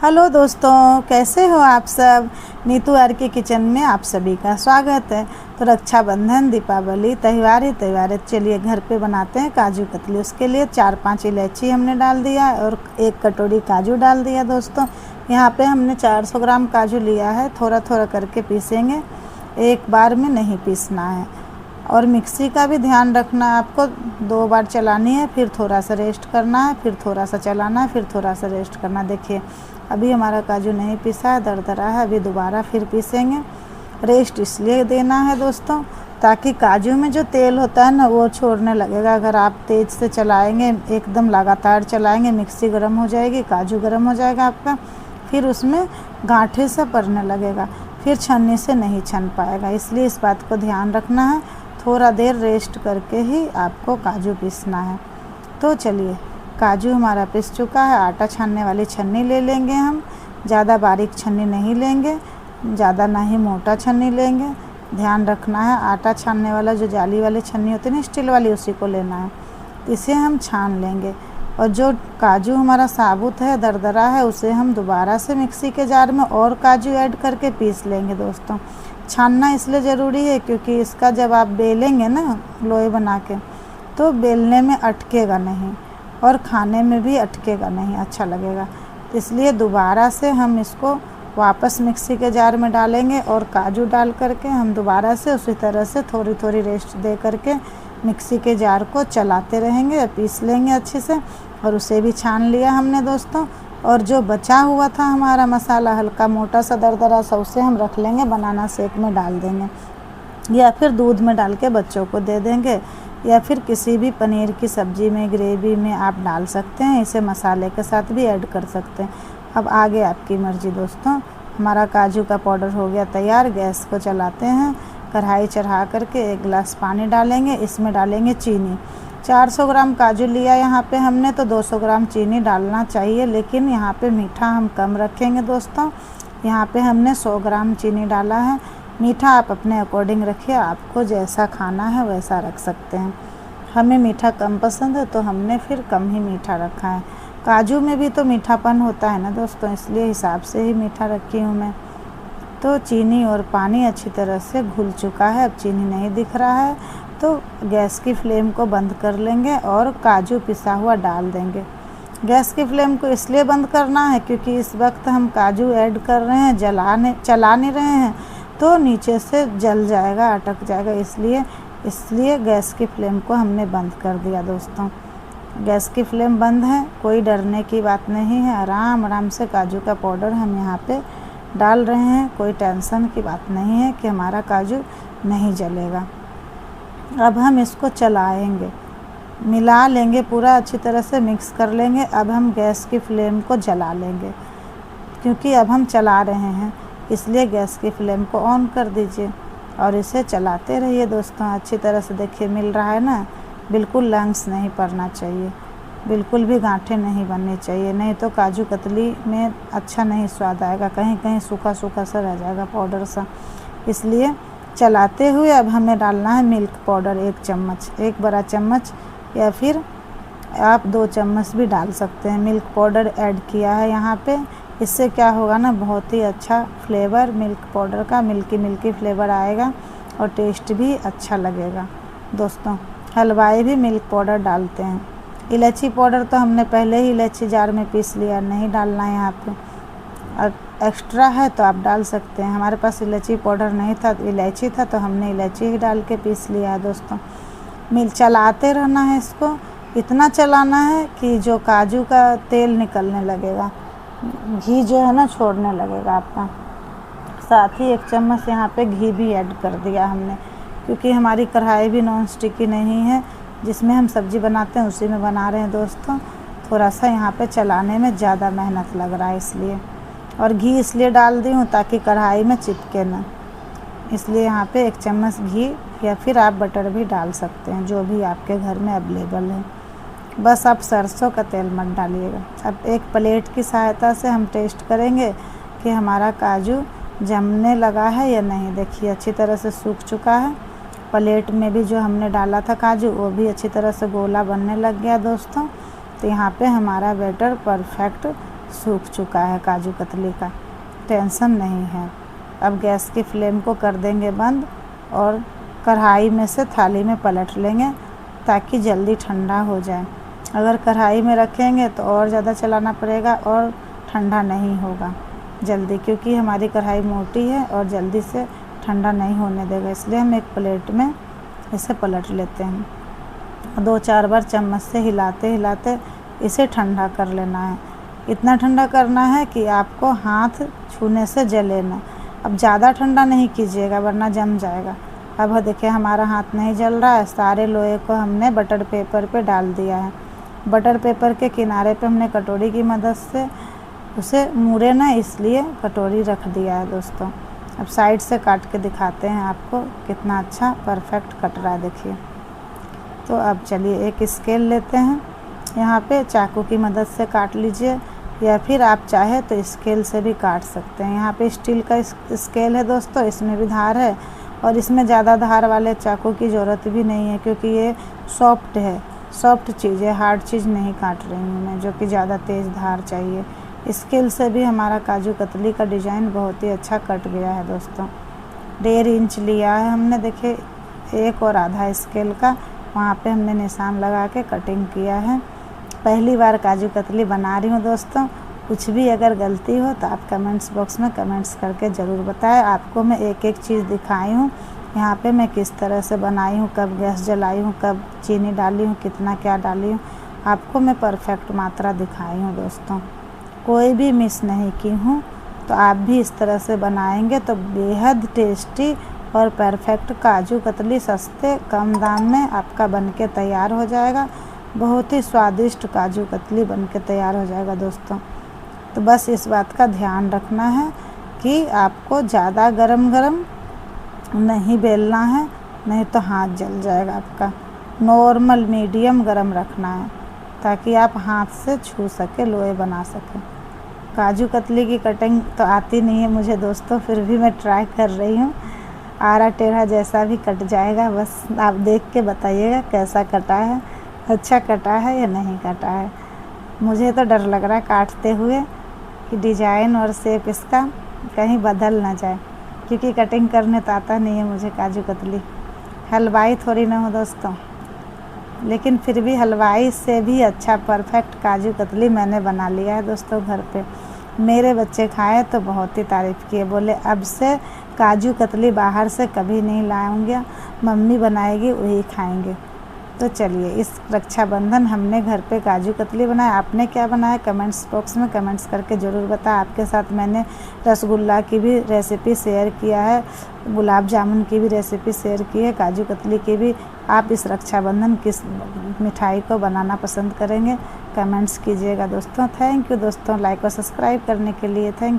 Hello दोस्तों, कैसे हो आप सब। नीतू आर के किचन में आप सभी का स्वागत है। तो रक्षाबंधन, दीपावली, त्यौहार ही त्यौहार है। चलिए घर पे बनाते हैं काजू कतली। उसके लिए 4-5 इलायची हमने डाल दिया और 1 कटोरी काजू डाल दिया। दोस्तों यहाँ पे हमने 400 ग्राम काजू लिया है। थोड़ा थोड़ा करके पीसेंगे, एक बार में नहीं पीसना है। और मिक्सी का भी ध्यान रखना है आपको, 2 बार चलानी है, फिर थोड़ा सा रेस्ट करना है, फिर थोड़ा सा चलाना है, फिर थोड़ा सा रेस्ट करना। देखिए अभी हमारा काजू नहीं पिसा है, दरदरा है। अभी दोबारा फिर पीसेंगे। रेस्ट इसलिए देना है दोस्तों ताकि काजू में जो तेल होता है ना वो छोड़ने लगेगा। अगर आप तेज़ से चलाएंगे, एकदम लगातार चलाएंगे, मिक्सी गर्म हो जाएगी, काजू गर्म हो जाएगा आपका, फिर उसमें गांठे से पड़ने लगेगा, फिर छन्नी से नहीं छन पाएगा। इसलिए इस बात को ध्यान रखना है। थोड़ा देर रेस्ट करके ही आपको काजू पीसना है। तो चलिए, काजू हमारा पिस चुका है। आटा छानने वाली छन्नी ले लेंगे हम। ज़्यादा बारीक छन्नी नहीं लेंगे, ज़्यादा ना ही मोटा छन्नी लेंगे। ध्यान रखना है, आटा छानने वाला जो जाली वाली छन्नी होती है ना, स्टील वाली, उसी को लेना है। इसे हम छान लेंगे। और जो काजू हमारा साबुत है, दरदरा है, उसे हम दोबारा से मिक्सी के जार में और काजू ऐड करके पीस लेंगे। दोस्तों छानना इसलिए ज़रूरी है क्योंकि इसका जब आप बेलेंगे ना लोई बना के, तो बेलने में अटकेगा नहीं और खाने में भी अटकेगा नहीं, अच्छा लगेगा। इसलिए दोबारा से हम इसको वापस मिक्सी के जार में डालेंगे और काजू डाल करके हम दोबारा से उसी तरह से थोड़ी थोड़ी रेस्ट दे करके मिक्सी के जार को चलाते रहेंगे, पीस लेंगे अच्छे से। और उसे भी छान लिया हमने दोस्तों। और जो बचा हुआ था हमारा मसाला, हल्का मोटा सा दरदरा सा, उसे हम रख लेंगे, बनाना शेक में डाल देंगे या फिर दूध में डाल के बच्चों को दे देंगे, या फिर किसी भी पनीर की सब्ज़ी में, ग्रेवी में आप डाल सकते हैं। इसे मसाले के साथ भी ऐड कर सकते हैं। अब आगे आपकी मर्ज़ी दोस्तों। हमारा काजू का पाउडर हो गया तैयार। गैस को चलाते हैं, कढ़ाई चढ़ा करके 1 गिलास पानी डालेंगे। इसमें डालेंगे चीनी। 400 ग्राम काजू लिया यहाँ पे हमने, तो 200 ग्राम चीनी डालना चाहिए, लेकिन यहाँ पे मीठा हम कम रखेंगे दोस्तों। यहाँ पे हमने 100 ग्राम चीनी डाला है। मीठा आप अपने अकॉर्डिंग रखिए, आपको जैसा खाना है वैसा रख सकते हैं। हमें मीठा कम पसंद है तो हमने फिर कम ही मीठा रखा है। काजू में भी तो मीठापन होता है ना दोस्तों, इसलिए हिसाब से ही मीठा रखी हूँ मैं। तो चीनी और पानी अच्छी तरह से घुल चुका है। अब चीनी नहीं दिख रहा है तो गैस की फ्लेम को बंद कर लेंगे और काजू पिसा हुआ डाल देंगे। गैस की फ्लेम को इसलिए बंद करना है क्योंकि इस वक्त हम काजू ऐड कर रहे हैं, चला नहीं रहे हैं, तो नीचे से जल जाएगा, अटक जाएगा। इसलिए गैस की फ्लेम को हमने बंद कर दिया दोस्तों। गैस की फ्लेम बंद है, कोई डरने की बात नहीं है। आराम आराम से काजू का पाउडर हम यहाँ पे डाल रहे हैं। कोई टेंशन की बात नहीं है कि हमारा काजू नहीं जलेगा। अब हम इसको चलाएंगे, मिला लेंगे, पूरा अच्छी तरह से मिक्स कर लेंगे। अब हम गैस की फ्लेम को जला लेंगे क्योंकि अब हम चला रहे हैं, इसलिए गैस की फ्लेम को ऑन कर दीजिए और इसे चलाते रहिए दोस्तों। अच्छी तरह से देखिए मिल रहा है ना, बिल्कुल लम्स नहीं पड़ना चाहिए, बिल्कुल भी गांठें नहीं बननी चाहिए, नहीं तो काजू कतली में अच्छा नहीं स्वाद आएगा, कहीं कहीं सूखा सूखा सा रह जाएगा पाउडर सा। इसलिए चलाते हुए अब हमें डालना है मिल्क पाउडर 1 चम्मच, 1 बड़ा चम्मच, या फिर आप 2 चम्मच भी डाल सकते हैं। मिल्क पाउडर ऐड किया है यहाँ पे। इससे क्या होगा ना, बहुत ही अच्छा फ्लेवर मिल्क पाउडर का, मिल्की मिल्की फ्लेवर आएगा और टेस्ट भी अच्छा लगेगा दोस्तों। हलवाई भी मिल्क पाउडर डालते हैं। इलायची पाउडर तो हमने पहले ही इलायची जार में पीस लिया, नहीं डालना है यहाँ पे। और एक्स्ट्रा है तो आप डाल सकते हैं। हमारे पास इलायची पाउडर नहीं था, इलायची था, तो हमने इलायची ही डाल के पीस लिया है दोस्तों। चलाते रहना है इसको, इतना चलाना है कि जो काजू का तेल निकलने लगेगा, घी जो है ना छोड़ने लगेगा आपका। साथ ही 1 चम्मच यहाँ पे घी भी ऐड कर दिया हमने, क्योंकि हमारी कढ़ाई भी नॉन स्टिकी नहीं है, जिसमें हम सब्ज़ी बनाते हैं उसी में बना रहे हैं दोस्तों। थोड़ा सा यहाँ पे चलाने में ज़्यादा मेहनत लग रहा है इसलिए। और घी इसलिए डाल दी हूँ ताकि कढ़ाई में चिपके ना, इसलिए यहाँ पे 1 चम्मच घी, या फिर आप बटर भी डाल सकते हैं, जो भी आपके घर में अवेलेबल है। बस आप सरसों का तेल मत डालिएगा। अब एक प्लेट की सहायता से हम टेस्ट करेंगे कि हमारा काजू जमने लगा है या नहीं। देखिए अच्छी तरह से सूख चुका है। प्लेट में भी जो हमने डाला था काजू, वो भी अच्छी तरह से गोला बनने लग गया दोस्तों। तो यहाँ पे हमारा बैटर परफेक्ट सूख चुका है काजू कतली का, टेंशन नहीं है। अब गैस की फ्लेम को कर देंगे बंद और कढ़ाई में से थाली में पलट लेंगे ताकि जल्दी ठंडा हो जाए। अगर कढ़ाई में रखेंगे तो और ज़्यादा चलाना पड़ेगा और ठंडा नहीं होगा जल्दी, क्योंकि हमारी कढ़ाई मोटी है और जल्दी से ठंडा नहीं होने देगा। इसलिए हम एक प्लेट में इसे पलट लेते हैं। 2-4 बार चम्मच से हिलाते हिलाते इसे ठंडा कर लेना है। इतना ठंडा करना है कि आपको हाथ छूने से जले ना। अब ज़्यादा ठंडा नहीं कीजिएगा वरना जम जाएगा। अब देखिए हमारा हाथ नहीं जल रहा है। सारे लोहे को हमने बटर पेपर पे डाल दिया है। बटर पेपर के किनारे पे हमने कटोरी की मदद से उसे मुड़े ना, इसलिए कटोरी रख दिया है दोस्तों। अब साइड से काट के दिखाते हैं आपको कितना अच्छा परफेक्ट कट रहा है, देखिए। तो अब चलिए एक स्केल लेते हैं, यहाँ पे चाकू की मदद से काट लीजिए या फिर आप चाहे तो स्केल से भी काट सकते हैं। यहाँ पे स्टील का स्केल है दोस्तों, इसमें भी धार है और इसमें ज़्यादा धार वाले चाकू की ज़रूरत भी नहीं है क्योंकि ये सॉफ्ट है, सॉफ्ट चीज़ है, हार्ड चीज़ नहीं काट रही हूँ मैं जो कि ज़्यादा तेज़ धार चाहिए। स्केल से भी हमारा काजू कतली का डिज़ाइन बहुत ही अच्छा कट गया है दोस्तों। 1.5 इंच लिया है हमने, देखिए 1 और आधा स्केल का, वहाँ पे हमने निशान लगा के कटिंग किया है। पहली बार काजू कतली बना रही हूँ दोस्तों, कुछ भी अगर गलती हो तो आप कमेंट्स बॉक्स में कमेंट्स करके ज़रूर बताएं। आपको मैं एक एक चीज़ दिखाई हूँ यहाँ पे, मैं किस तरह से बनाई हूँ, कब गैस जलाई हूँ, कब चीनी डाली हूँ, कितना क्या डाली हूँ, आपको मैं परफेक्ट मात्रा दिखाई हूँ दोस्तों, कोई भी मिस नहीं की हूँ। तो आप भी इस तरह से बनाएंगे तो बेहद टेस्टी और परफेक्ट काजू कतली सस्ते कम दाम में आपका बनके तैयार हो जाएगा। बहुत ही स्वादिष्ट काजू कतली बनके तैयार हो जाएगा दोस्तों। तो बस इस बात का ध्यान रखना है कि आपको ज़्यादा गरम गरम नहीं बेलना है, नहीं तो हाथ जल जाएगा आपका। नॉर्मल मीडियम गरम रखना है ताकि आप हाथ से छू सके, लोए बना सकें। काजू कतली की कटिंग तो आती नहीं है मुझे दोस्तों, फिर भी मैं ट्राई कर रही हूँ। आरा टेढ़ा जैसा भी कट जाएगा, बस आप देख के बताइएगा कैसा कटा है, अच्छा कटा है या नहीं कटा है। मुझे तो डर लग रहा है काटते हुए कि डिज़ाइन और शेप इसका कहीं बदल ना जाए, क्योंकि कटिंग करने तो आता नहीं है मुझे काजू कतली। हलवाई थोड़ी ना हो दोस्तों, लेकिन फिर भी हलवाई से भी अच्छा परफेक्ट काजू कतली मैंने बना लिया है दोस्तों घर पे। मेरे बच्चे खाए तो बहुत ही तारीफ़ किए, बोले अब से काजू कतली बाहर से कभी नहीं लाऊंगा, मम्मी बनाएगी वही खाएंगे। तो चलिए इस रक्षाबंधन हमने घर पे काजू कतली बनाया। आपने क्या बनाया कमेंट्स बॉक्स में कमेंट्स करके ज़रूर बताएं। आपके साथ मैंने रसगुल्ला की भी रेसिपी शेयर किया है, गुलाब जामुन की भी रेसिपी शेयर की है, काजू कतली की भी। आप इस रक्षाबंधन किस मिठाई को बनाना पसंद करेंगे कमेंट्स कीजिएगा दोस्तों। थैंक यू दोस्तों, लाइक और सब्सक्राइब करने के लिए थैंक